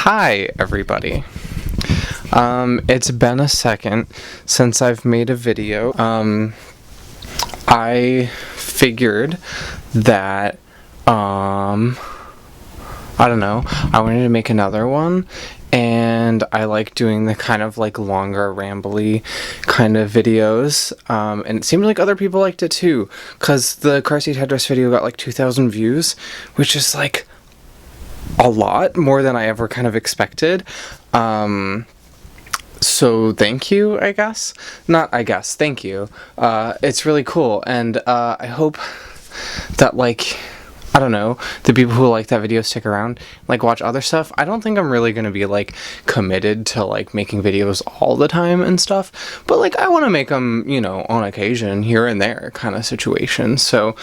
Hi, everybody. It's been a second since I've made a video. I figured that, I don't know, I wanted to make another one, and I like doing the kind of like longer, rambly kind of videos, and it seemed like other people liked it too, because the car seat headdress video got like 2,000 views, which is like a lot more than I ever kind of expected. So thank you, I guess. Not I guess, thank you. It's really cool, and I hope that, like, I don't know, the people who like that video stick around, like, watch other stuff. I don't think I'm really gonna be, like, committed to, like, making videos all the time and stuff, but, like, I want to make them, you know, on occasion, here and there kind of situation. So,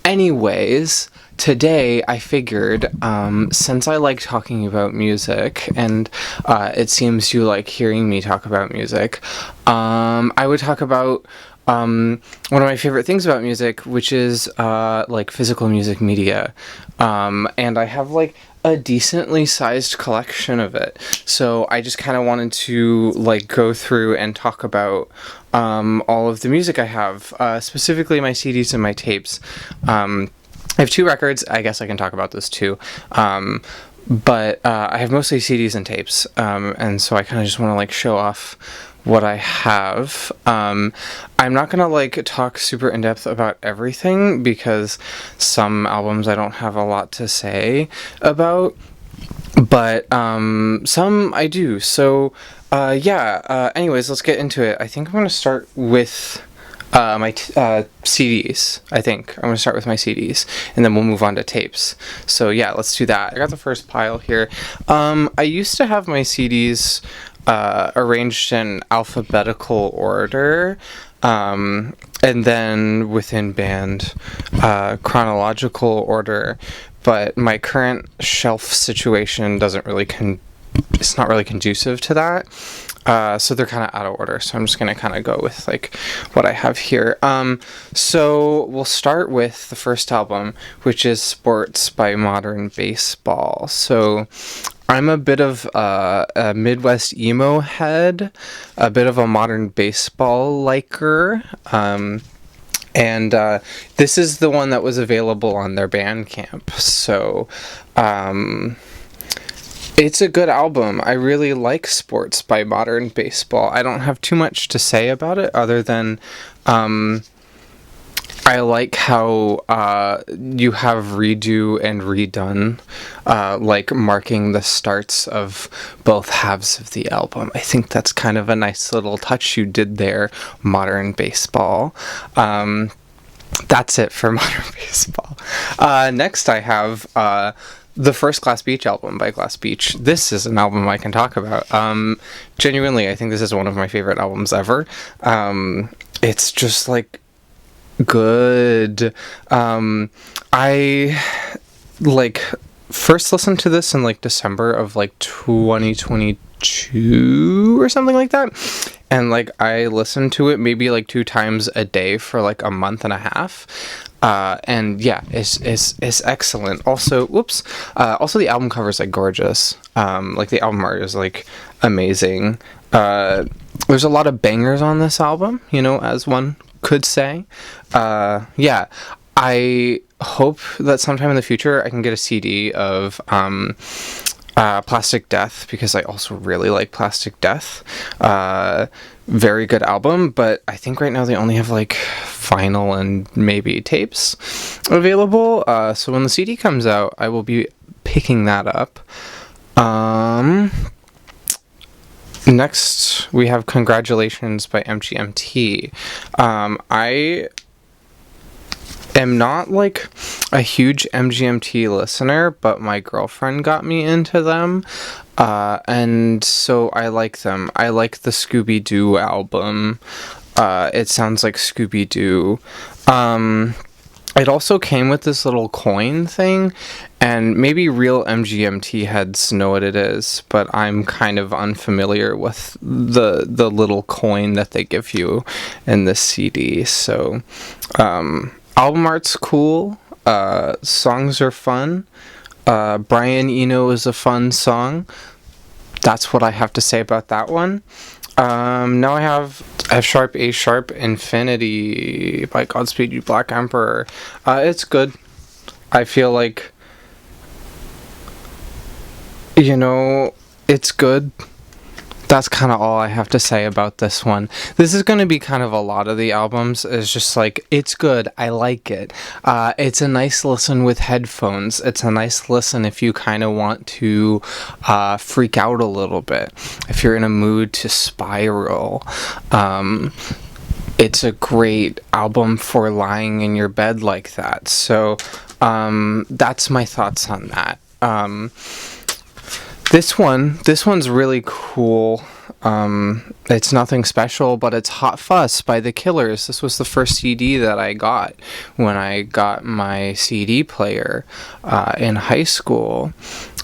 anyways, today I figured, since I like talking about music, and it seems you like hearing me talk about music, I would talk about one of my favorite things about music, which is like physical music media, and I have like a decently sized collection of it, so I just kind of wanted to like go through and talk about all of the music I have, specifically my CDs and my tapes. I have 2 records. I guess I can talk about this too. But I have mostly CDs and tapes, and so I kind of just want to like show off what I have. I'm not gonna like talk super in depth about everything because some albums I don't have a lot to say about, but some I do. So anyways, let's get into it. I think I'm gonna start with my CDs. I think I'm gonna start with my CDs, and then we'll move on to tapes. So yeah, let's do that. I got the first pile here. I used to have my CDs arranged in alphabetical order, and then within band chronological order, but my current shelf situation doesn't really it's not really conducive to that. So they're kind of out of order, so I'm just going to kind of go with like what I have here. So we'll start with the first album, which is Sports by Modern Baseball. So I'm a bit of a Midwest emo head, a bit of a modern baseball liker, and this is the one that was available on their Bandcamp. So it's a good album. I really like Sports by Modern Baseball. I don't have too much to say about it other than I like how you have redo and redone, like marking the starts of both halves of the album. I think that's kind of a nice little touch you did there, Modern Baseball. That's it for Modern Baseball. Next I have the first Glass Beach album by Glass Beach. This is an album I can talk about. Genuinely, I think this is one of my favorite albums ever. It's just like good. I like first listened to this in like December of like 2022 or something like that. And like I listened to it maybe like 2 times a day for like a month and a half. And yeah, it's excellent. Also, also the album cover is like gorgeous. Like the album art is like amazing. There's a lot of bangers on this album, you know, as one could say. Yeah, I hope that sometime in the future I can get a CD of Plastic Death, because I also really like Plastic Death. Very good album, but I think right now they only have like vinyl and maybe tapes available. So when the CD comes out, I will be picking that up. Next, we have Congratulations by MGMT. I am not like a huge MGMT listener, but my girlfriend got me into them, and so I like them. I like the Scooby-Doo album. It sounds like Scooby-Doo. It also came with this little coin thing, and maybe real MGMT heads know what it is, but I'm kind of unfamiliar with the little coin that they give you in this CD. So album art's cool, songs are fun, Brian Eno is a fun song. That's what I have to say about that one. Now I have F sharp, A sharp, Infinity by Godspeed You Black Emperor. It's good. I feel like, it's good. That's kind of all I have to say about this one. This is going to be kind of a lot of the albums. It's just like, it's good. I like it. It's a nice listen with headphones. It's a nice listen if you kind of want to freak out a little bit. If you're in a mood to spiral. It's a great album for lying in your bed like that. So that's my thoughts on that. This one's really cool. It's nothing special, but it's Hot Fuss by The Killers. This was the first CD that I got when I got my CD player in high school,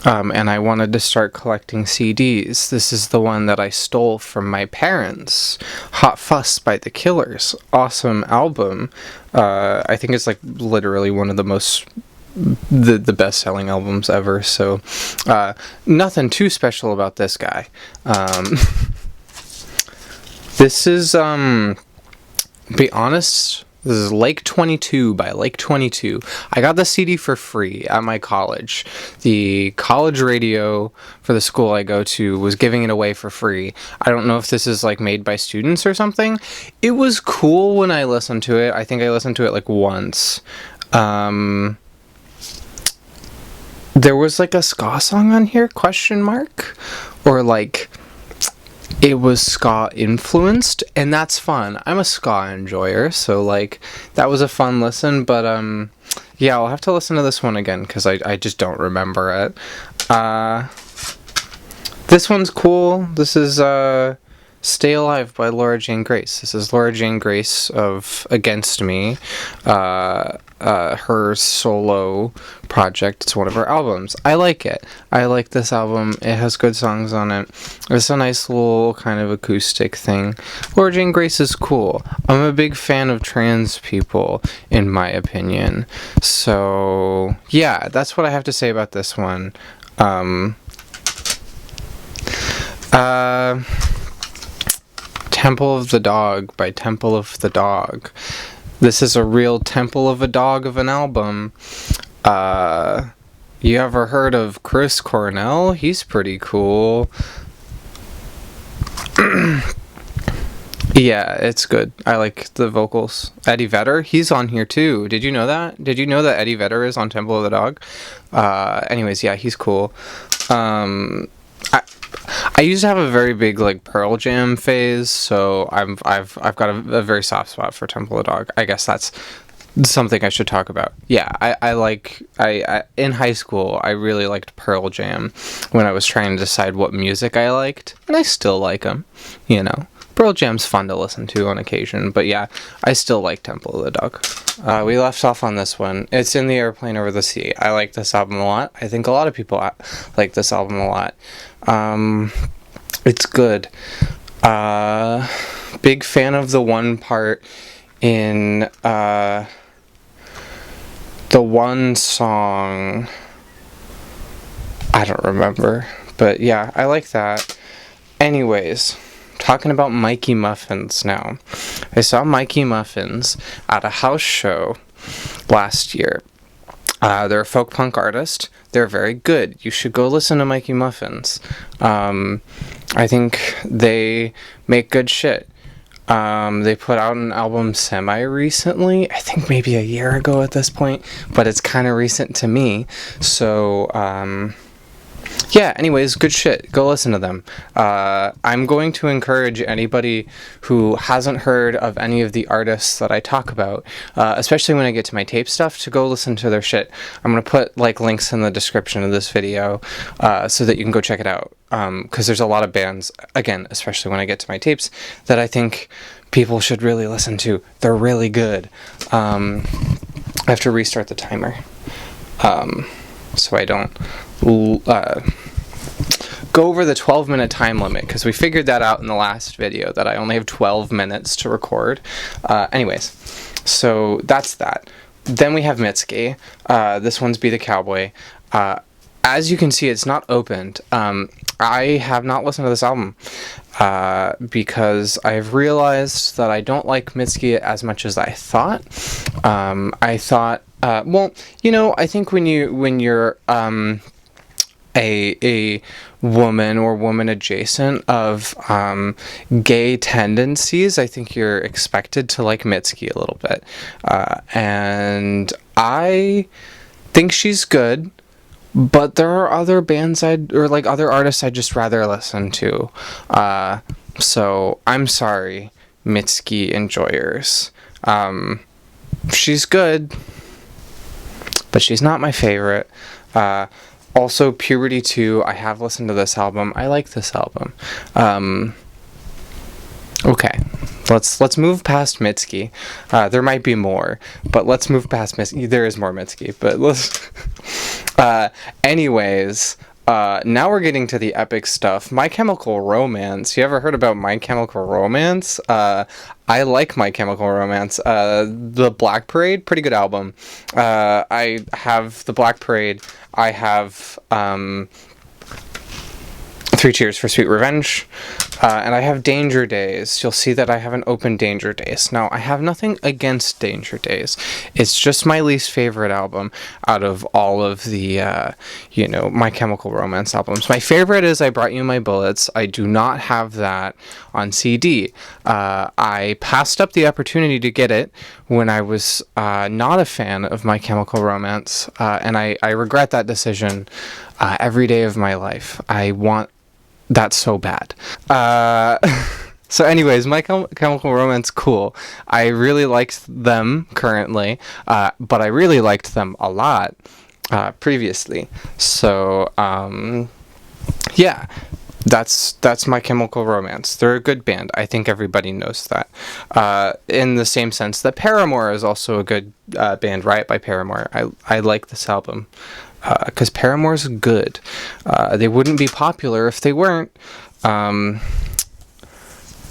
and I wanted to start collecting CDs. This is the one that I stole from my parents. Hot Fuss by The Killers. Awesome album. I think it's like literally one of the best-selling albums ever, so nothing too special about this guy. This is, be honest, this is Lake 22 by Lake 22. I got the CD for free at my college. The college radio for the school I go to was giving it away for free. I don't know if this is like made by students or something. It was cool when I listened to it. I think I listened to it like once. There was like a ska song on here, ? Or like it was ska influenced, and that's fun. I'm a ska enjoyer, so like that was a fun listen, but yeah, I'll have to listen to this one again because I just don't remember it. This one's cool. This is Stay Alive by Laura Jane Grace. This is Laura Jane Grace of Against Me. Her solo project. It's one of her albums. I like it. I like this album. It has good songs on it. It's a nice little kind of acoustic thing. Laura Jane Grace is cool. I'm a big fan of trans people, in my opinion. So, yeah, that's what I have to say about this one. Temple of the Dog by Temple of the Dog. This is a real Temple of a Dog of an album. You ever heard of Chris Cornell? He's pretty cool. Yeah, it's good. I like the vocals. Eddie Vedder, he's on here too. Did you know that? Did you know that Eddie Vedder is on Temple of the Dog? Anyways, yeah, he's cool. I used to have a very big like Pearl Jam phase, so I've got a very soft spot for Temple of the Dog. I guess that's something I should talk about. Yeah, I in high school I really liked Pearl Jam when I was trying to decide what music I liked, and I still like them. Pearl Jam's fun to listen to on occasion, but yeah, I still like Temple of the Dog. We left off on this one. It's In the Airplane Over the Sea. I like this album a lot. I think a lot of people like this album a lot. It's good. Big fan of the one part in the one song. I don't remember, but yeah, I like that. Anyways, talking about Mikey Muffins now. I saw Mikey Muffins at a house show last year. They're a folk punk artist. They're very good. You should go listen to Mikey Muffins. I think they make good shit. They put out an album semi-recently. I think maybe a year ago at this point. But it's kind of recent to me. So, yeah, anyways, good shit. Go listen to them. I'm going to encourage anybody who hasn't heard of any of the artists that I talk about, especially when I get to my tape stuff, to go listen to their shit. I'm going to put links in the description of this video so that you can go check it out. Because there's a lot of bands, again, especially when I get to my tapes, that I think people should really listen to. They're really good. I have to restart the timer so I don't go over the 12-minute time limit, because we figured that out in the last video, that I only have 12 minutes to record. Anyways, so that's that. Then we have Mitski. This one's Be the Cowboy. as you can see, it's not opened. I have not listened to this album because I've realized that I don't like Mitski as much as I thought. I thought, well, you know, I think when you're a woman or woman adjacent of gay tendencies, I think you're expected to like Mitski a little bit, and I think she's good. But there are other bands other artists I'd just rather listen to. So I'm sorry, Mitski enjoyers. She's good, but she's not my favorite. Also, Puberty 2, I have listened to this album. I like this album. Okay, let's move past Mitski. There might be more, but let's move past Mitski. There is more Mitski, but let's... anyways, now we're getting to the epic stuff. My Chemical Romance. You ever heard about My Chemical Romance? I like My Chemical Romance. The Black Parade, pretty good album. I have the Black Parade. I have, 3 Cheers for Sweet Revenge, and I have Danger Days. You'll see that I haven't opened Danger Days. Now, I have nothing against Danger Days. It's just my least favorite album out of all of the, My Chemical Romance albums. My favorite is I Brought You My Bullets. I do not have that on CD. I passed up the opportunity to get it when I was not a fan of My Chemical Romance, and I regret that decision every day of my life. I want that so bad. So anyways, My Chemical Romance, cool. I really liked them currently, but I really liked them a lot previously. So, yeah, that's My Chemical Romance. They're a good band. I think everybody knows that. In the same sense that Paramore is also a good band, Riot by Paramore. I like this album. Because Paramore's good. They wouldn't be popular if they weren't. Now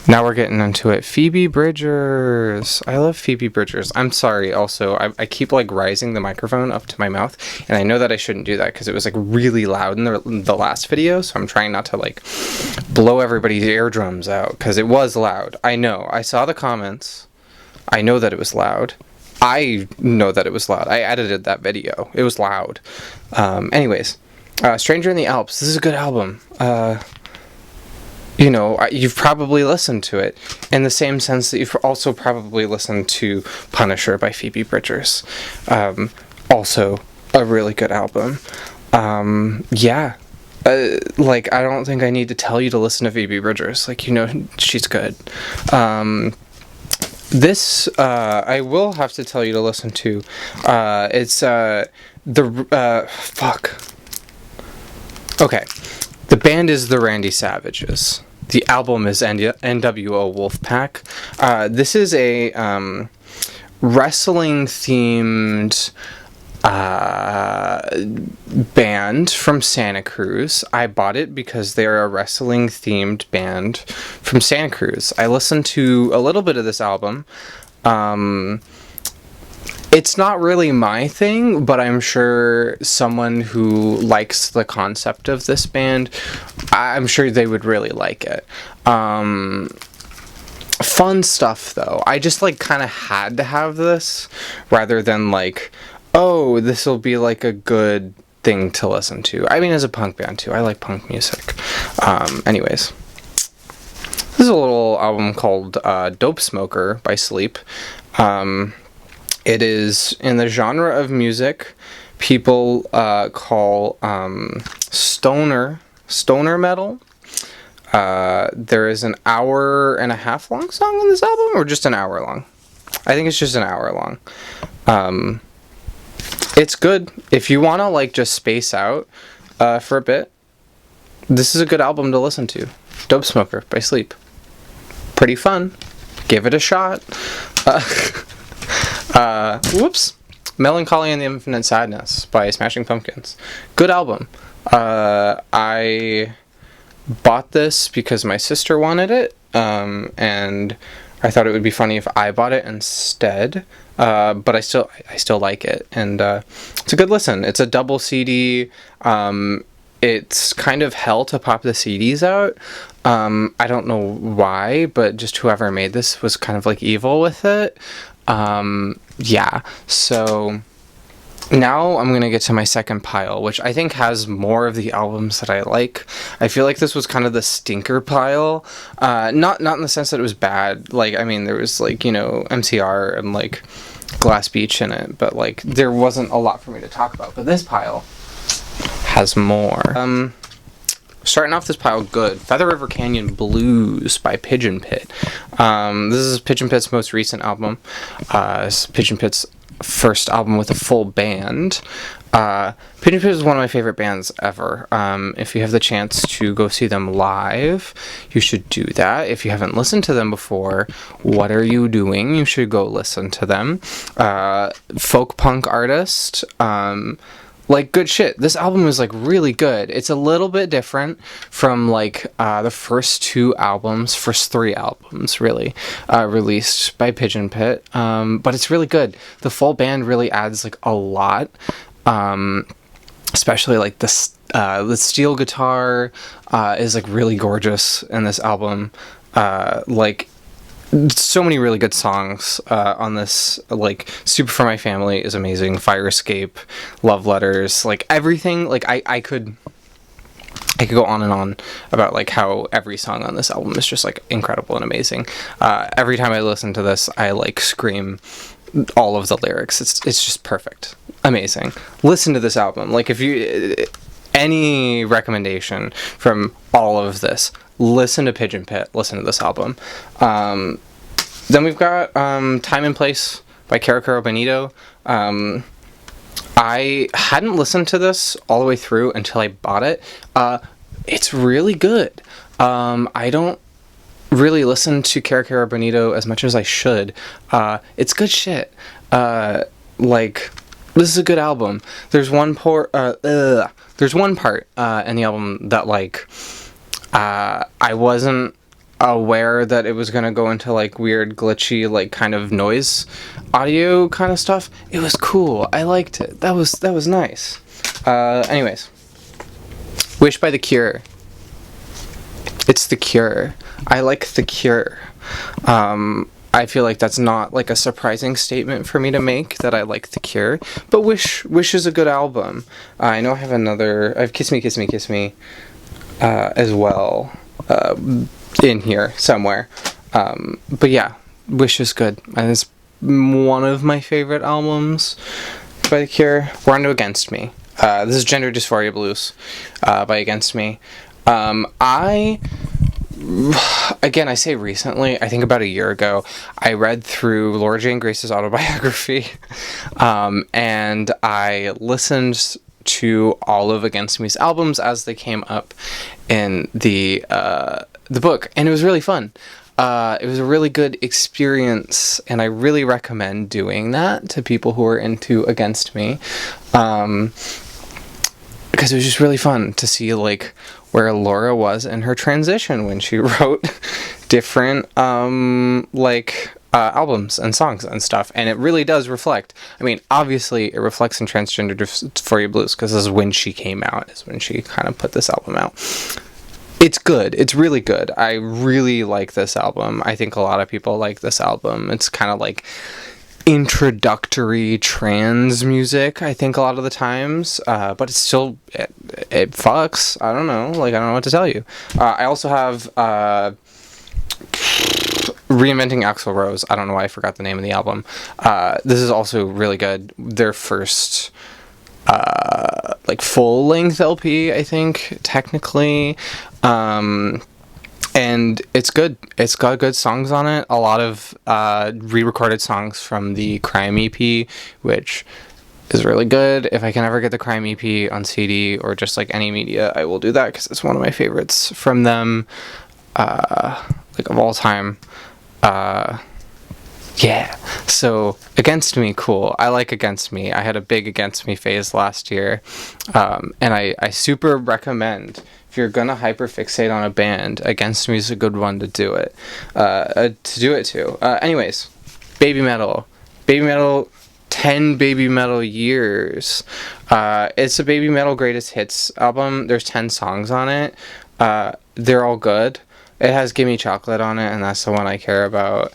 we're getting into it. Phoebe Bridgers. I love Phoebe Bridgers. I'm sorry, also, I keep, rising the microphone up to my mouth, and I know that I shouldn't do that, because it was, really loud in the last video, so I'm trying not to, blow everybody's eardrums out, because it was loud. I know. I saw the comments. I know that it was loud. I know that it was loud. I edited that video. It was loud. Anyways, Stranger in the Alps. This is a good album. You've probably listened to it in the same sense that you've also probably listened to Punisher by Phoebe Bridgers. Also a really good album. Yeah. I don't think I need to tell you to listen to Phoebe Bridgers. She's good. This, I will have to tell you to listen to. It's, fuck. Okay. The band is the Randy Savages. The album is NWO Wolfpack. This is a, wrestling-themed, band from Santa Cruz. I bought it because they're a wrestling themed band from Santa Cruz. I listened to a little bit of this album. It's not really my thing, but I'm sure someone who likes the concept of this band, I'm sure they would really like it. Fun stuff though. I just kind of had to have this rather than oh, this will be a good thing to listen to. I mean, as a punk band too. I like punk music. Anyways. This is a little album called Dope Smoker by Sleep. It is in the genre of music people call stoner metal. There is an 1.5 hour long song on this album, or just an hour long? I think it's just an hour long. It's good. If you want to just space out for a bit, this is a good album to listen to. Dope Smoker by Sleep. Pretty fun. Give it a shot. Whoops. Melancholy and the Infinite Sadness by Smashing Pumpkins. Good album. I bought this because my sister wanted it, and I thought it would be funny if I bought it instead. But I still like it, and it's a good listen. It's a double CD. It's kind of hell to pop the CDs out. I don't know why, but just whoever made this was kind of like evil with it. Yeah, so now I'm gonna get to my second pile, which I think has more of the albums that I like. I feel like this was kind of the stinker pile. Not in the sense that it was bad. Like, I mean, there was like, you know, MCR and like Glass Beach in it, but like there wasn't a lot for me to talk about. But this pile has more. Starting off this pile good. Feather River Canyon Blues by Pigeon Pit. This is Pigeon Pit's most recent album. It's Pigeon Pit's first album with a full band. Pigeon Pit is one of my favorite bands ever. If you have the chance to go see them live, you should do that. If you haven't listened to them before, what are you doing? You should go listen to them. Folk punk artist. Like, good shit. This album is like really good. It's a little bit different from like the first three albums really released by Pigeon Pit, but it's really good. The full band really adds like a lot, especially like the steel guitar is like really gorgeous in this album. Like, so many really good songs on this. Like, Super for My Family is amazing. Fire Escape, Love Letters, like everything. Like I could go on and on about like how every song on this album is just like incredible and amazing. Every time I listen to this, I like scream all of the lyrics. It's just perfect, amazing. Listen to this album. Like, if you any recommendation from all of this, listen to Pigeon Pit, listen to this album. Then we've got Time and Place by Caro Bonito. I hadn't listened to this all the way through until I bought it. It's really good. I don't really listen to Caro Bonito as much as I should. It's good shit. Like, this is a good album. There's one part in the album that like I wasn't aware that it was gonna go into like weird glitchy like kind of noise audio kind of stuff. It was cool. I liked it. That was nice. Anyways, Wish by The Cure. It's The Cure. I like The Cure. I feel like that's not like a surprising statement for me to make, that I like The Cure, but Wish is a good album. I know I have Kiss Me Kiss Me Kiss Me as well in here somewhere. But yeah, Wish is good, and it's one of my favorite albums by The Cure. We're on to Against Me. This is Gender Dysphoria Blues by Against Me. Again, I say recently, I think about a year ago, I read through Laura Jane Grace's autobiography, and I listened to all of Against Me's albums as they came up in the book, and it was really fun. It was a really good experience, and I really recommend doing that to people who are into Against Me, because it was just really fun to see like where Laura was in her transition when she wrote different albums and songs and stuff, and it really does reflect. I mean, obviously it reflects in Transgender Dysphoria Blues, because this is when she came out, is when she kind of put this album out. It's good. It's really good. I really like this album. I think a lot of people like this album. It's kind of like introductory trans music, I think, a lot of the times, but it's still it fucks. I don't know, like, I don't know what to tell you. I also have Reinventing Axl Rose. I don't know why I forgot the name of the album. This is also really good. Their first like full length LP, I think, technically. And it's good. It's got good songs on it. A lot of re-recorded songs from the Crime EP, which is really good. If I can ever get the Crime EP on CD or just like any media, I will do that, because it's one of my favorites from them, like of all time. Yeah. So Against Me, cool. I like Against Me. I had a big Against Me phase last year, and I super recommend, if you're gonna hyperfixate on a band, Against Me is a good one to do it. Anyways, Baby Metal. Baby Metal, 10 Baby Metal years. It's a Baby Metal greatest hits album. There's 10 songs on it. They're all good. It has Gimme Chocolate on it, and that's the one I care about.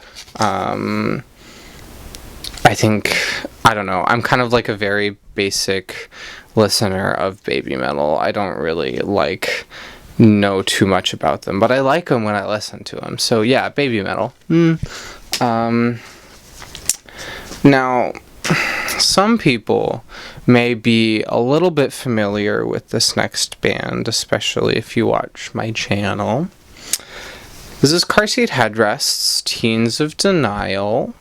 I don't know, I'm kind of like a very basic listener of Baby Metal. I don't really know too much about them, but I like them when I listen to them. So yeah, Baby Metal. Now, some people may be a little bit familiar with this next band, especially if you watch my channel. This is Car Seat Headrests, Teens of Denial.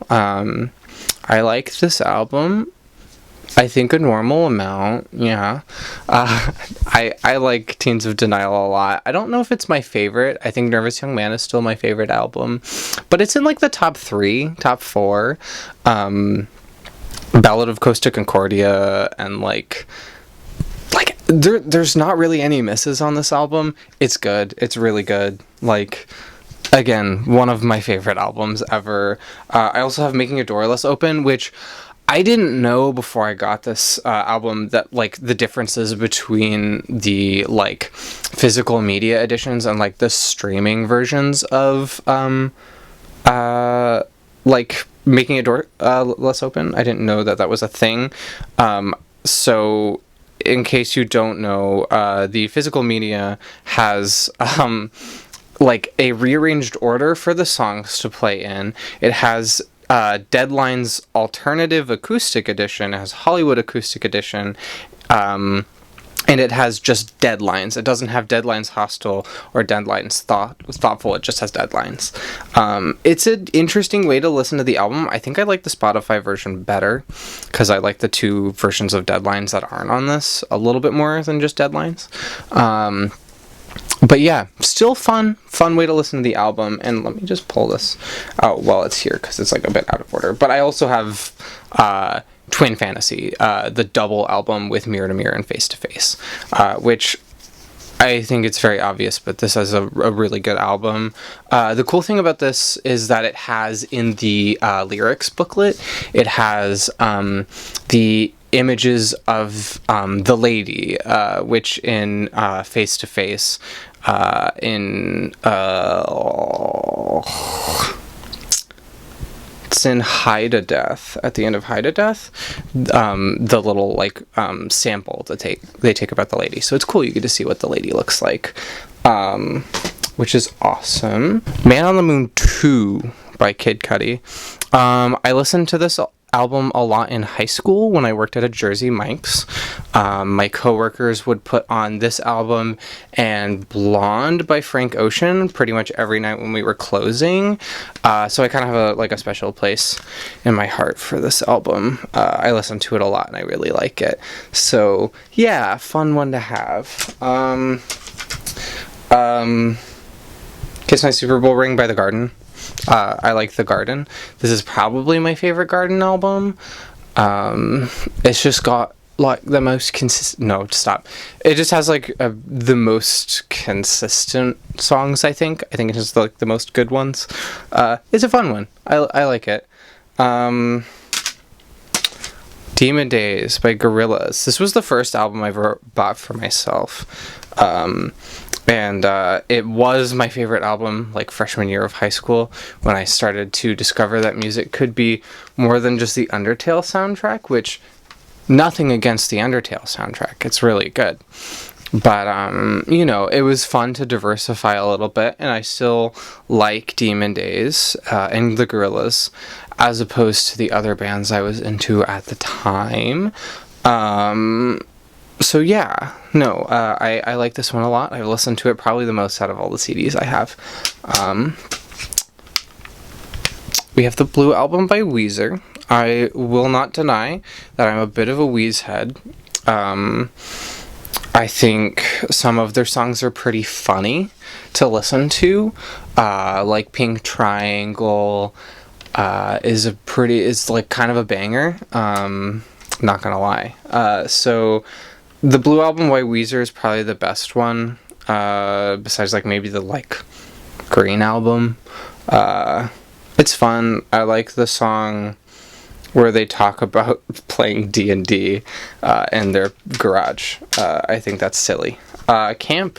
I like this album. I think a normal amount, yeah. I like Teens of Denial a lot. I don't know if it's my favorite. I think Nervous Young Man is still my favorite album. But it's in the top 3, top 4. Ballad of Costa Concordia, and there's not really any misses on this album. It's good. It's really good. Again, one of my favorite albums ever. I also have Making a Door Less Open, which I didn't know before I got this album that the differences between the physical media editions and the streaming versions of Making a Door Less Open. I didn't know that was a thing. So in case you don't know, the physical media has a rearranged order for the songs to play in. It has Deadline's Alternative Acoustic Edition, it has Hollywood Acoustic Edition, and it has just Deadlines. It doesn't have Deadlines Hostile or Deadlines Thoughtful, it just has Deadlines. It's an interesting way to listen to the album. I think I like the Spotify version better, because I like the 2 versions of Deadlines that aren't on this a little bit more than just Deadlines. But yeah, still fun way to listen to the album. And let me just pull this out while it's here, because it's a bit out of order. But I also have Twin Fantasy, the double album with Mirror to Mirror and Face to Face, which I think it's very obvious, but this is a really good album. The cool thing about this is that it has in the lyrics booklet, it has the images of the lady, which in Face to Face, it's in High to Death, at the end of High to Death, the little sample that they take about the lady. So it's cool, you get to see what the lady looks like, which is awesome. Man on the Moon 2 by Kid Cudi. I listened to this album a lot in high school when I worked at a Jersey Mike's. My coworkers would put on this album and Blonde by Frank Ocean pretty much every night when we were closing. So I kind of have a special place in my heart for this album. I listen to it a lot and I really like it. So yeah, fun one to have. Kiss My Super Bowl Ring by The Garden. I like The Garden. This is probably my favorite Garden album. It's just got the most consistent. No, stop. It just has the most consistent songs. I think it has the most good ones. It's a fun one. I like it. Demon Days by Gorillaz. This was the first album I ever bought for myself. And it was my favorite album, freshman year of high school, when I started to discover that music could be more than just the Undertale soundtrack, which, nothing against the Undertale soundtrack, it's really good. But, it was fun to diversify a little bit, and I still like Demon Days and the Gorillaz, as opposed to the other bands I was into at the time. So yeah, no, I like this one a lot. I've listened to it probably the most out of all the CDs I have. We have the Blue Album by Weezer. I will not deny that I'm a bit of a Weez head. I think some of their songs are pretty funny to listen to. Pink Triangle is kind of a banger. Not gonna lie. So the Blue Album by Weezer is probably the best one. besides like maybe the like Green album. It's fun. I like the song where they talk about playing D&D in their garage. I think that's silly. Camp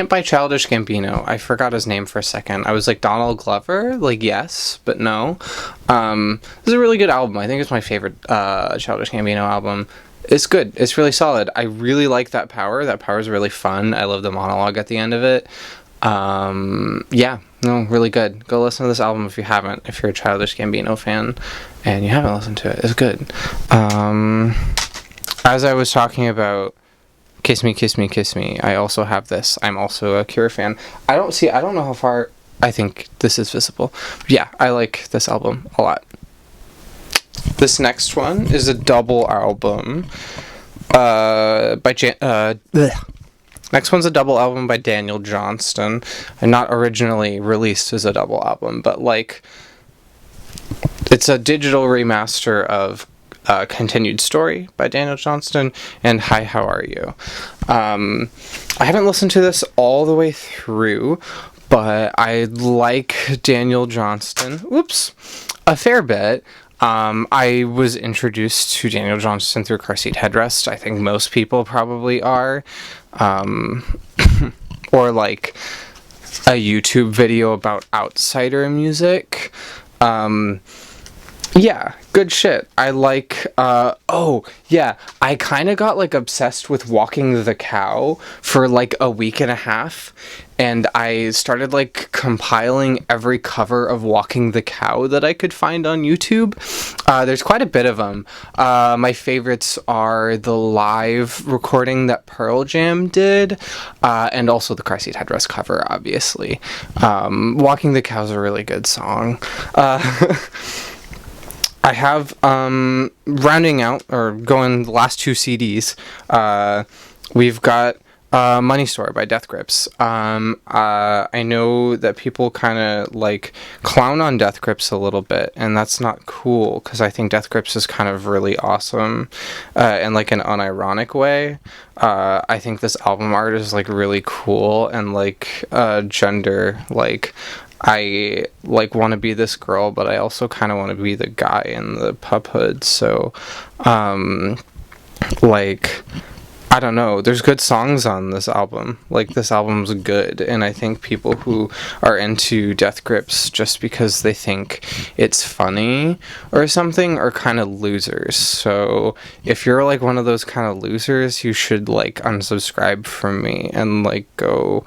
by Childish Gambino. I forgot his name for a second. I was like, Donald Glover? Like, yes, but no. This is a really good album. I think it's my favorite Childish Gambino album. It's good. It's really solid. I really like That Power. That Power is really fun. I love the monologue at the end of it. Yeah, no, really good. Go listen to this album if you haven't, if you're a Childish Gambino fan and you haven't listened to it. It's good. As I was talking about Kiss Me, Kiss Me, Kiss Me, I also have this. I'm also a Cure fan. I don't know how far, I think this is visible. But yeah, I like this album a lot. This next one is a double album Next one's a double album by Daniel Johnston, and not originally released as a double album, but like it's a digital remaster of Continued Story by Daniel Johnston and Hi, How Are You? I haven't listened to this all the way through, but I like Daniel Johnston, a fair bit. I was introduced to Daniel Johnston through Car Seat Headrest. I think most people probably are. Or like a YouTube video about outsider music. Yeah, good shit. I like, I kind of got like obsessed with Walking the Cow for like a week and a half, and I started like compiling every cover of Walking the Cow that I could find on YouTube. There's quite a bit of them. My favorites are the live recording that Pearl Jam did, and also the Car Seat Headrest cover, obviously. Walking the Cow is a really good song. I have, rounding out, or going the last two CDs, we've got Money Store by Death Grips. I know that people kind of, like, clown on Death Grips a little bit, and that's not cool, because I think Death Grips is kind of really awesome, in, like, an unironic way. I think this album art is, like, really cool, and, like, gender, like, I like want to be this girl, but I also kind of want to be the guy in the pup hood. So, like, I don't know. There's good songs on this album. Like, this album's good, and I think people who are into Death Grips just because they think it's funny or something are kind of losers. So, if you're like one of those kind of losers, you should like unsubscribe from me and like go,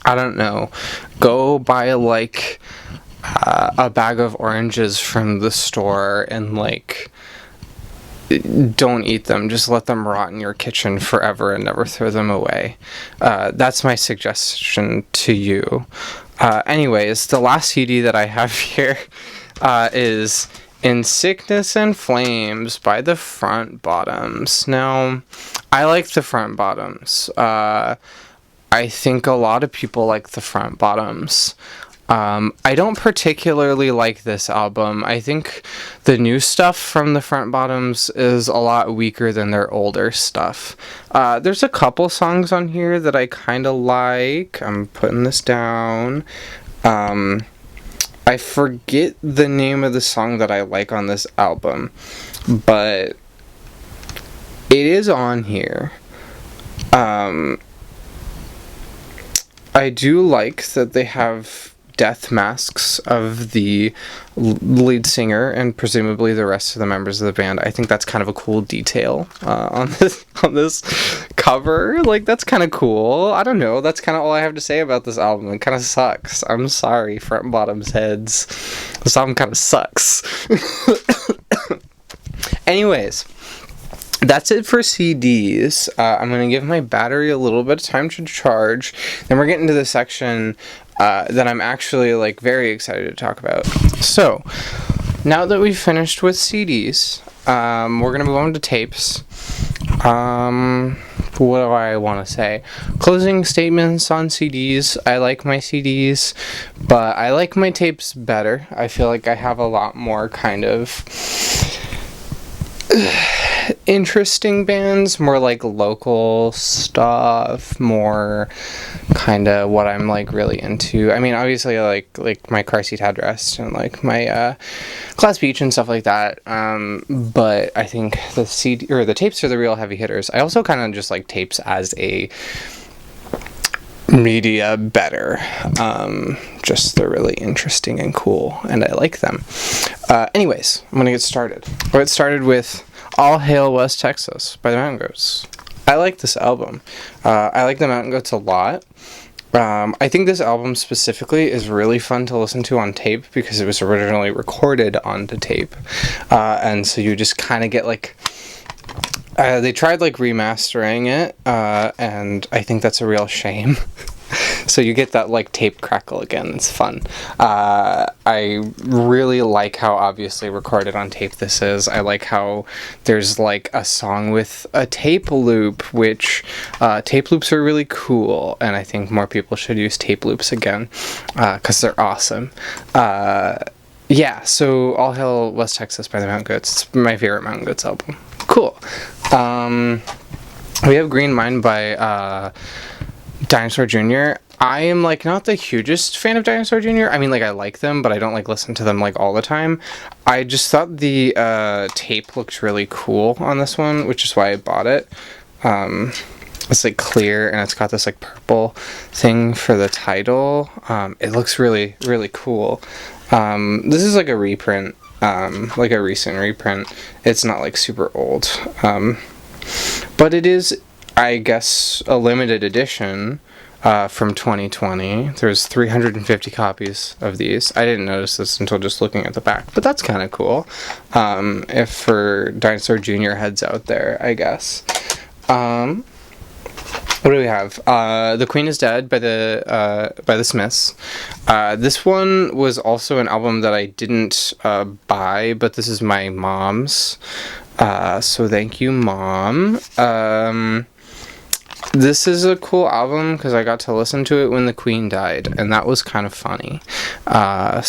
I don't know, go buy like a bag of oranges from the store and like don't eat them, just let them rot in your kitchen forever and never throw them away. That's my suggestion to you. Anyways, the last CD that I have here is In Sickness and Flames by the Front Bottoms. Now, I like the Front Bottoms. I think a lot of people like the Front Bottoms. I don't particularly like this album. I think the new stuff from the Front Bottoms is a lot weaker than their older stuff. There's a couple songs on here that I kind of like. I'm putting this down. I forget the name of the song that I like on this album, but it is on here. I do like that they have death masks of the lead singer and presumably the rest of the members of the band. I think that's kind of a cool detail on this cover. Like, that's kind of cool. I don't know. That's kind of all I have to say about this album. It kind of sucks. I'm sorry, Front Bottoms heads. This album kind of sucks. Anyways, that's it for CDs. I'm going to give my battery a little bit of time to charge. Then we're getting to the section that I'm actually like very excited to talk about. So, now that we've finished with CDs, we're going to move on to tapes. what do I want to say? Closing statements on CDs. I like my CDs, but I like my tapes better. I feel like I have a lot more kind of interesting bands, more like local stuff, more kind of what I'm like really into. I mean, obviously I like my Car Seat Headrest and like my Class Beach and stuff like that, but I think the CD or the tapes are the real heavy hitters. I also kind of just like tapes as a media better. Just they're really interesting and cool, and I like them. Anyways, I'm gonna get started. I'll get started with All Hail West Texas by the Mountain Goats. I like this album. I like the Mountain Goats a lot. I think this album specifically is really fun to listen to on tape because it was originally recorded onto tape. And so you just kind of get like... they tried like remastering it, and I think that's a real shame. So you get that like tape crackle again. It's fun. I really like how obviously recorded on tape this is. I like how there's like a song with a tape loop, which tape loops are really cool, and I think more people should use tape loops again because they're awesome. Yeah, so All Hail West Texas by the Mountain Goats. It's my favorite Mountain Goats album. Cool. We have Green Mine by Dinosaur Jr. I am like not the hugest fan of Dinosaur Jr. I mean, like I like them, but I don't like listen to them like all the time. I just thought the tape looked really cool on this one, which is why I bought it. It's like clear and it's got this like purple thing for the title. It looks really, really cool. This is like a reprint, like a recent reprint. It's not like super old. But it is, I guess, a limited edition from 2020. There's 350 copies of these. I didn't notice this until just looking at the back, but that's kind of cool. If for Dinosaur Jr. heads out there, I guess. What do we have? The Queen is Dead by the Smiths. This one was also an album that I didn't buy, but this is my mom's. So thank you, Mom. This is a cool album because I got to listen to it when the Queen died, and that was kind of funny. Yeah.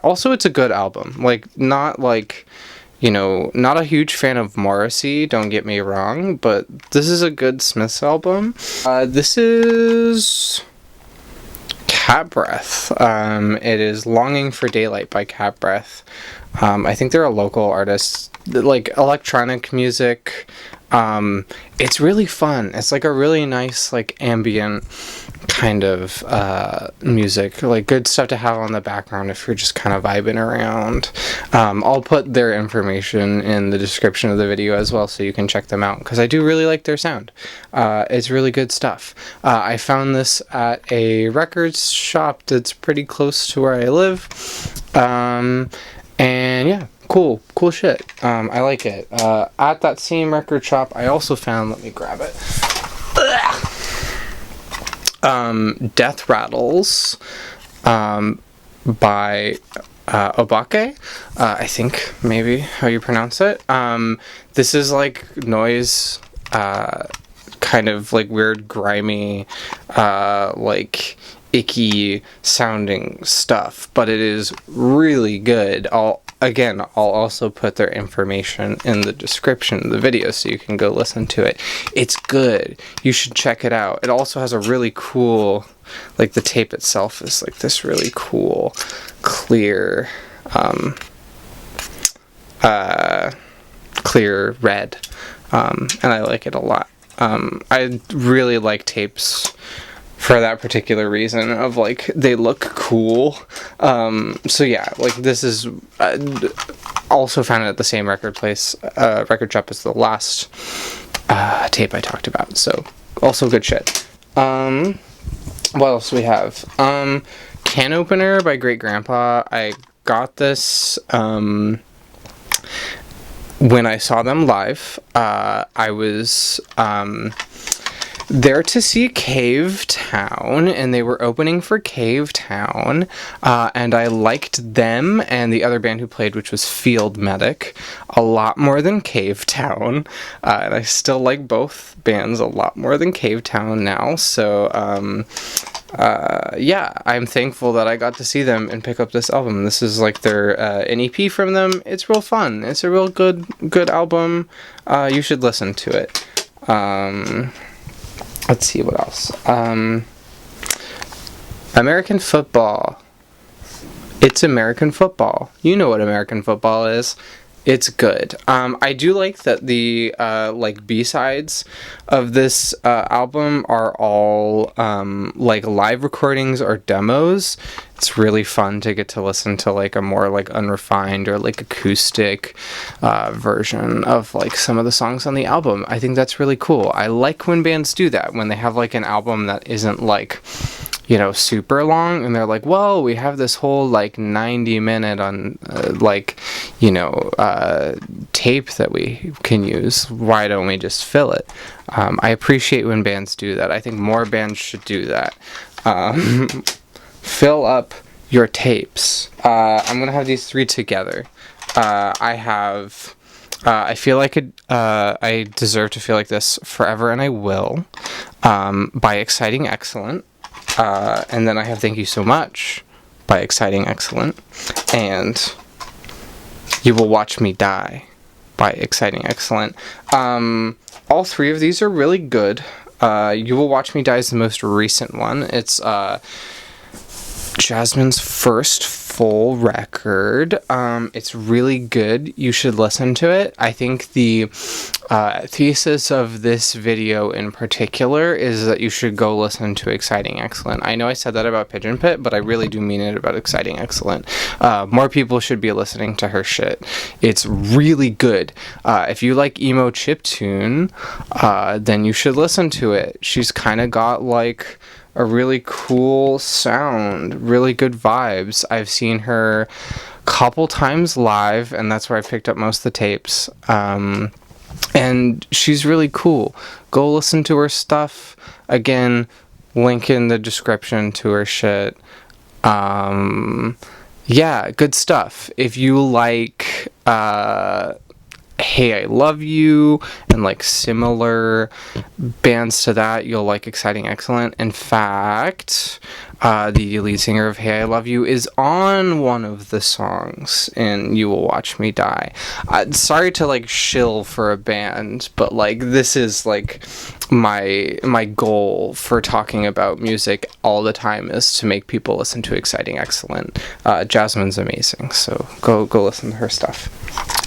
Also, it's a good album. Like, not like, you know, not a huge fan of Morrissey, don't get me wrong, but this is a good Smiths album. This is Cat Breath. It is Longing for Daylight by Cat Breath. I think they're a local artist, like electronic music. It's really fun. It's like a really nice, like ambient kind of music, like good stuff to have on the background if you're just kind of vibing around. I'll put their information in the description of the video as well, so you can check them out, because I do really like their sound. It's really good stuff. I found this at a records shop that's pretty close to where I live, and yeah, cool shit. I like it. At that same record shop, I also found, let me grab it, Death Rattles by Obake, I think maybe how you pronounce it. This is like noise, kind of like weird, grimy, like icky sounding stuff, but it is really good. I'll also put their information in the description of the video so you can go listen to it. It's good. You should check it out. It also has a really cool, like the tape itself is like this really cool, clear, clear red, and I like it a lot. I really like tapes for that particular reason of like they look cool. So yeah, like this is also found at the same record shop as the last tape I talked about, so also good shit. What else do we have? Can Opener by Great Grandpa. I got this when I saw them live. I was there to see Cave Town, and they were opening for Cave Town, and I liked them and the other band who played, which was Field Medic, a lot more than Cave Town, and I still like both bands a lot more than Cave Town now, so yeah, I'm thankful that I got to see them and pick up this album. This is like their an EP from them. It's real fun. It's a real good album. You should listen to it. Let's see what else. American football. It's American football. You know what American football is. It's good. I do like that the like B-sides of this album are all like live recordings or demos. It's really fun to get to listen to like a more like unrefined or like acoustic version of like some of the songs on the album. I think that's really cool. I like when bands do that, when they have like an album that isn't like, you know, super long, and they're like, well, we have this whole like 90-minute on like, you know, tape that we can use. Why don't we just fill it? I appreciate when bands do that. I think more bands should do that. Fill up your tapes. I'm gonna have these three together. I feel like I deserve to feel like this forever, and I will. By Exciting Excellent. And then I have Thank You So Much by Exciting Excellent, and You Will Watch Me Die by Exciting Excellent. All three of these are really good. You Will Watch Me Die is the most recent one. It's Jasmine's first full record. It's really good. You should listen to it. I think the thesis of this video in particular is that you should go listen to Exciting Excellent. I know I said that about Pigeon Pit, but I really do mean it about Exciting Excellent. More people should be listening to her shit. It's really good. If you like emo chiptune, then you should listen to it. She's kind of got like a really cool sound, really good vibes. I've seen her a couple times live, and that's where I picked up most of the tapes. And she's really cool. Go listen to her stuff. Again, link in the description to her shit. Yeah, good stuff. If you like Hey I Love You and like similar bands to that, you'll like Exciting Excellent. In fact, the lead singer of Hey I Love You is on one of the songs in You Will Watch Me Die. Sorry to like shill for a band, but like this is like my goal for talking about music all the time, is to make people listen to Exciting Excellent. Jasmine's amazing, so go listen to her stuff.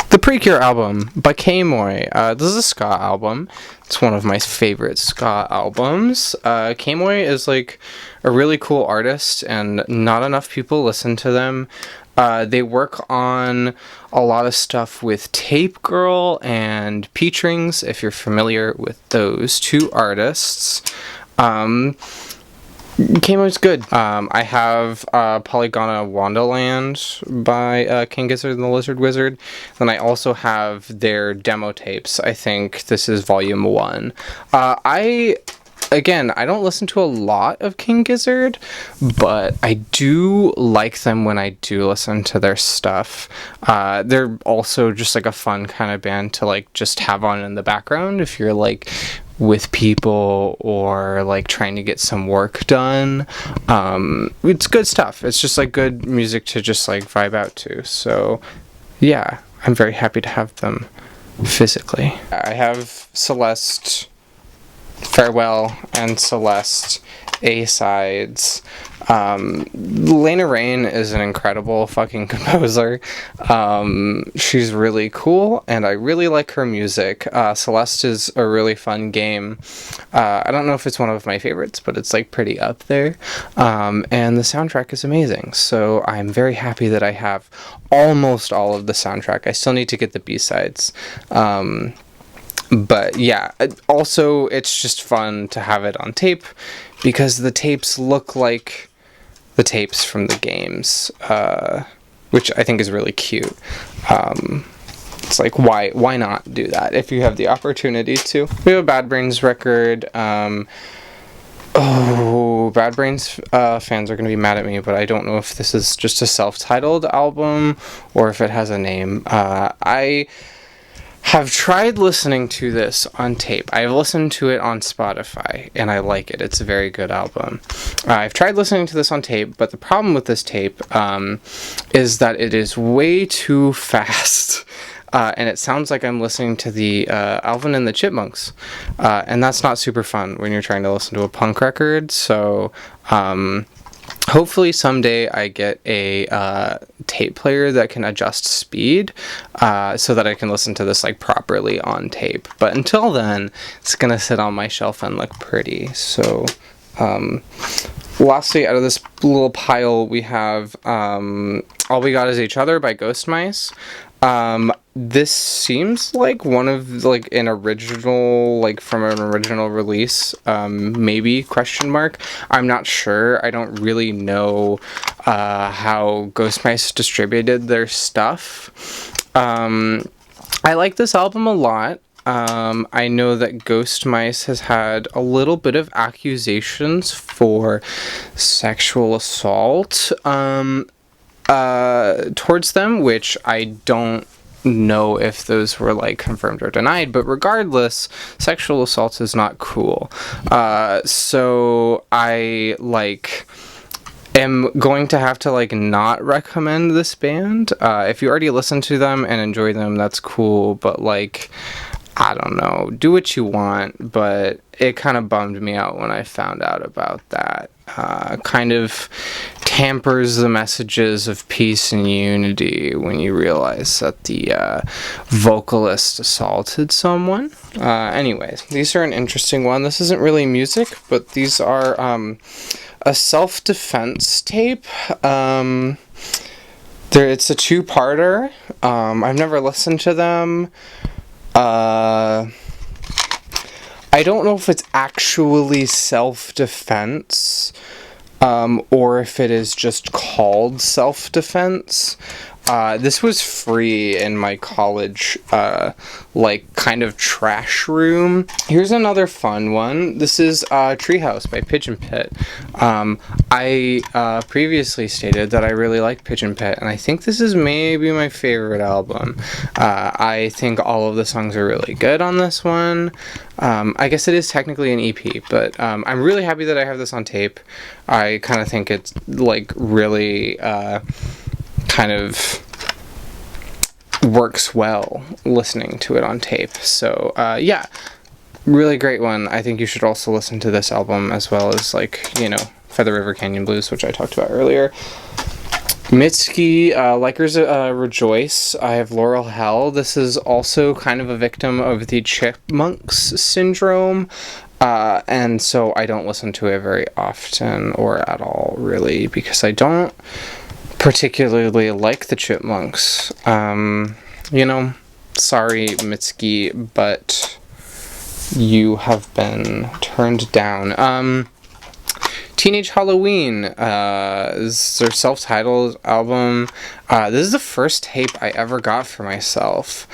The Precure album by K-Moy. This is a ska album. It's one of my favorite ska albums. K-Moy is like a really cool artist, and not enough people listen to them. They work on a lot of stuff with Tape Girl and Peach Rings, if you're familiar with those two artists. K-Mo's good. I have Polygona Wonderland by King Gizzard and the Lizard Wizard. Then I also have their demo tapes. I think this is volume 1. I don't listen to a lot of King Gizzard, but I do like them when I do listen to their stuff. They're also just like a fun kind of band to like just have on in the background if you're like with people or like trying to get some work done. It's good stuff. It's just like good music to just like vibe out to. So yeah, I'm very happy to have them physically. I have Celeste Farewell and Celeste A-sides. Lena Raine is an incredible fucking composer. She's really cool, and I really like her music. Celeste is a really fun game. I don't know if it's one of my favorites, but it's like pretty up there. And the soundtrack is amazing, so I'm very happy that I have almost all of the soundtrack. I still need to get the B-sides. But yeah, also it's just fun to have it on tape, because the tapes look like the tapes from the games, which I think is really cute. It's like, why not do that if you have the opportunity to? We have a Bad Brains record. Bad Brains fans are going to be mad at me, but I don't know if this is just a self-titled album or if it has a name. I have tried listening to this on tape. I've listened to it on Spotify, and I like it. It's a very good album. I've tried listening to this on tape, but the problem with this tape is that it is way too fast. And it sounds like I'm listening to the Alvin and the Chipmunks. And that's not super fun when you're trying to listen to a punk record. So hopefully someday I get a tape player that can adjust speed so that I can listen to this like properly on tape. But until then, it's going to sit on my shelf and look pretty. So lastly, out of this little pile, we have All We Got Is Each Other by Ghost Mice. This seems like one of like an original, like from an original release, maybe, question mark. I'm not sure. I don't really know how Ghost Mice distributed their stuff. I like this album a lot. I know that Ghost Mice has had a little bit of accusations for sexual assault towards them, which I don't know if those were like confirmed or denied, but regardless, sexual assault is not cool. So I like am going to have to like not recommend this band. If you already listen to them and enjoy them, that's cool, but like, I don't know, do what you want, but it kind of bummed me out when I found out about that. Kind of tampers the messages of peace and unity when you realize that the vocalist assaulted someone. Anyways, these are an interesting one. This isn't really music, but these are a self-defense tape. It's a two-parter. I've never listened to them. I don't know if it's actually self-defense, or if it is just called self-defense. This was free in my college, like, kind of trash room. Here's another fun one. This is Treehouse by Pigeon Pit. I previously stated that I really like Pigeon Pit, and I think this is maybe my favorite album. I think all of the songs are really good on this one. I guess it is technically an EP, but I'm really happy that I have this on tape. I kind of think it's, like, really kind of works well listening to it on tape. So yeah, really great one. I think you should also listen to this album as well as, like, you know, Feather River Canyon Blues, which I talked about earlier. Mitski, Likers Rejoice. I have Laurel Hell. This is also kind of a victim of the Chipmunks syndrome. And so I don't listen to it very often or at all, really, because I don't particularly like the Chipmunks. You know, sorry, Mitski, but you have been turned down. Teenage Halloween is their self-titled album. This is the first tape I ever got for myself.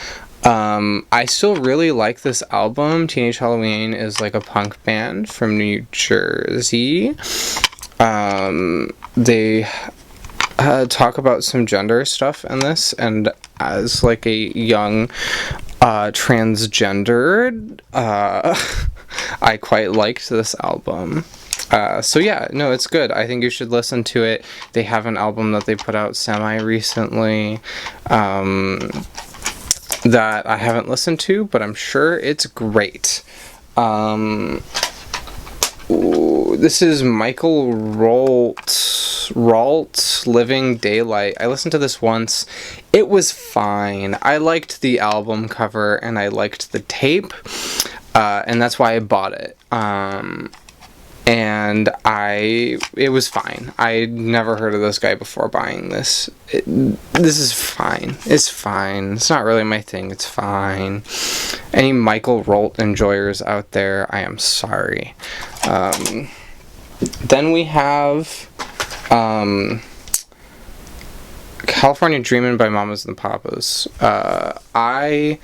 I still really like this album. Teenage Halloween is like a punk band from New Jersey. They talk about some gender stuff in this, and as like a young transgendered, I quite liked this album. So yeah, no, it's good. I think you should listen to it. They have an album that they put out semi-recently that I haven't listened to, but I'm sure it's great. This is Michael Ralt, Living Daylight. I listened to this once. It was fine. I liked the album cover and I liked the tape, and that's why I bought it. And it was fine. I never heard of this guy before buying this. This is fine. It's fine. It's not really my thing. It's fine. Any Michael Rolt enjoyers out there, I am sorry. Then we have California Dreamin' by Mamas and Papas. I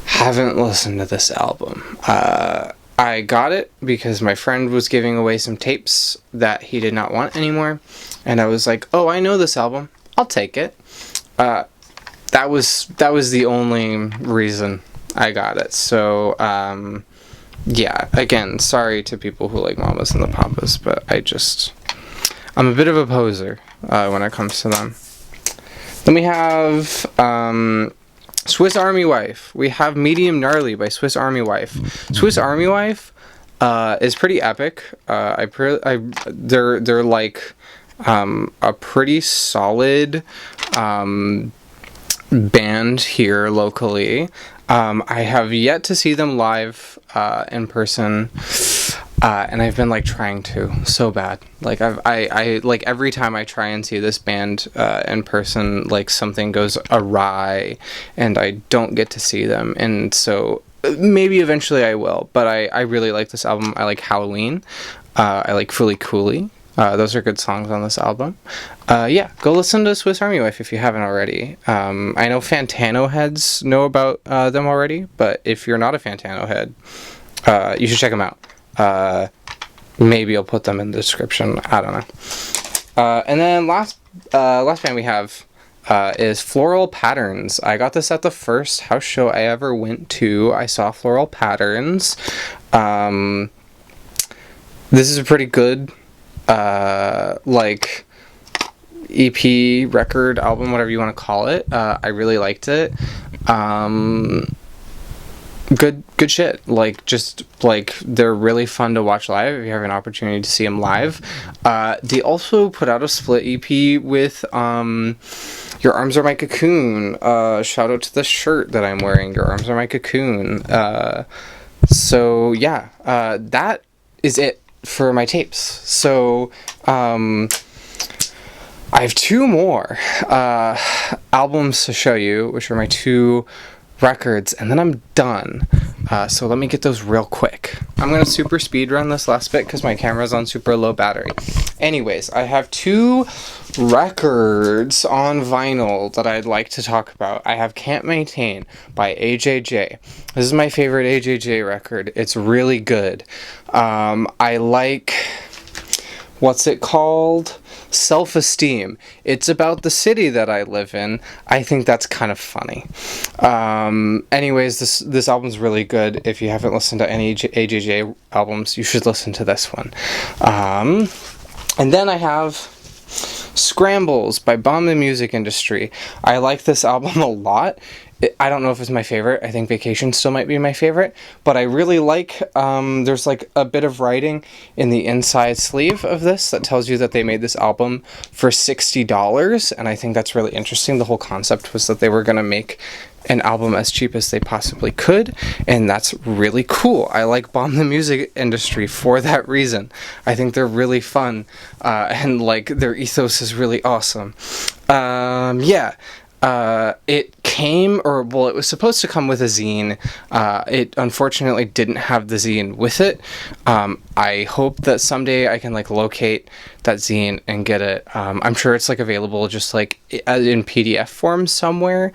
haven't listened to this album. I got it because my friend was giving away some tapes that he did not want anymore, and I was like, oh, I know this album, I'll take it. That was the only reason I got it. So yeah, again, sorry to people who like Mamas and the Papas, but I'm a bit of a poser when it comes to them. Then we have Swiss Army Wife. We have Medium Gnarly by Swiss Army Wife. Swiss Army Wife is pretty epic. They're like a pretty solid band here locally. I have yet to see them live in person, and I've been like trying to so bad. Like I like every time I try and see this band in person, like something goes awry, and I don't get to see them. And so maybe eventually I will. But I really like this album. I like Halloween. I like Fooly Cooly. Those are good songs on this album. Yeah, go listen to Swiss Army Wife if you haven't already. I know Fantano heads know about them already, but if you're not a Fantano head, you should check them out. Maybe I'll put them in the description. I don't know. And then last band we have is Floral Patterns. I got this at the first house show I ever went to. I saw Floral Patterns. This is a pretty good like EP, record, album, whatever you want to call it. I really liked it. Good shit. Like, just like, they're really fun to watch live if you have an opportunity to see them live. They also put out a split EP with Your Arms Are My Cocoon. Shout out to the shirt that I'm wearing, Your Arms Are My Cocoon. So yeah, that is it for my tapes. So I have two more albums to show you, which are my two records, and then I'm done. So let me get those real quick. I'm gonna super speed run this last bit because my camera's on super low battery. Anyways, I have two records on vinyl that I'd like to talk about. I have Can't Maintain by AJJ. This is my favorite AJJ record. It's really good. I like, what's it called? Self-Esteem. It's about the city that I live in. I think that's kind of funny. Anyways, this album's really good. If you haven't listened to any AJJ albums, you should listen to this one. And then I have Scrambles by Bomb the Music Industry. I like this album a lot. I don't know if it's my favorite. I think Vacation still might be my favorite, but I really like, there's like a bit of writing in the inside sleeve of this that tells you that they made this album for $60, and I think that's really interesting. The whole concept was that they were going to make an album as cheap as they possibly could, and that's really cool. I like Bomb the Music Industry for that reason. I think they're really fun, and like their ethos is really awesome. Yeah. It came, or well, it was supposed to come with a zine. It unfortunately didn't have the zine with it. I hope that someday I can like locate that zine and get it. I'm sure it's like available just like in PDF form somewhere.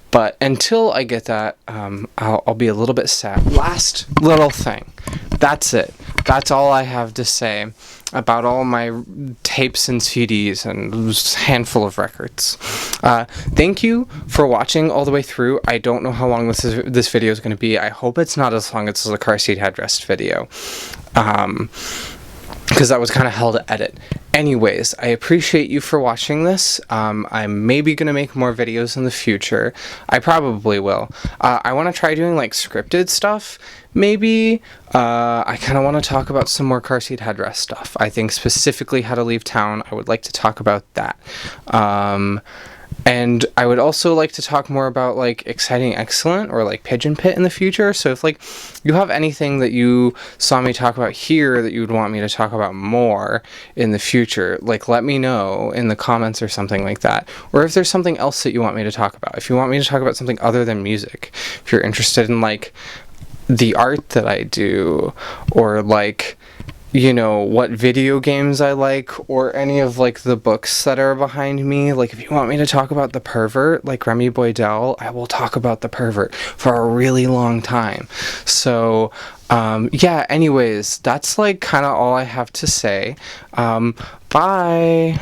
But until I get that, I'll be a little bit sad. Last little thing. That's it. That's all I have to say about all my tapes and CDs and a handful of records. Thank you for watching all the way through. I don't know how long this video is going to be. I hope it's not as long as the car seat headrest video. Because that was kind of hell to edit. Anyways, I appreciate you for watching this. I'm maybe going to make more videos in the future. I probably will. I want to try doing like scripted stuff. Maybe. I kind of want to talk about some more car seat headrest stuff. I think specifically How to Leave Town. I would like to talk about that. And I would also like to talk more about like Exciting Excellent or like Pigeon Pit in the future. So if like you have anything that you saw me talk about here that you would want me to talk about more in the future, like let me know in the comments or something like that. Or if there's something else that you want me to talk about. If you want me to talk about something other than music. If you're interested in like the art that I do, or like you know, what video games I like, or any of like the books that are behind me. Like, if you want me to talk about The Pervert, like Remy Boydell, I will talk about The Pervert for a really long time. So, yeah, anyways, that's like kind of all I have to say. Bye.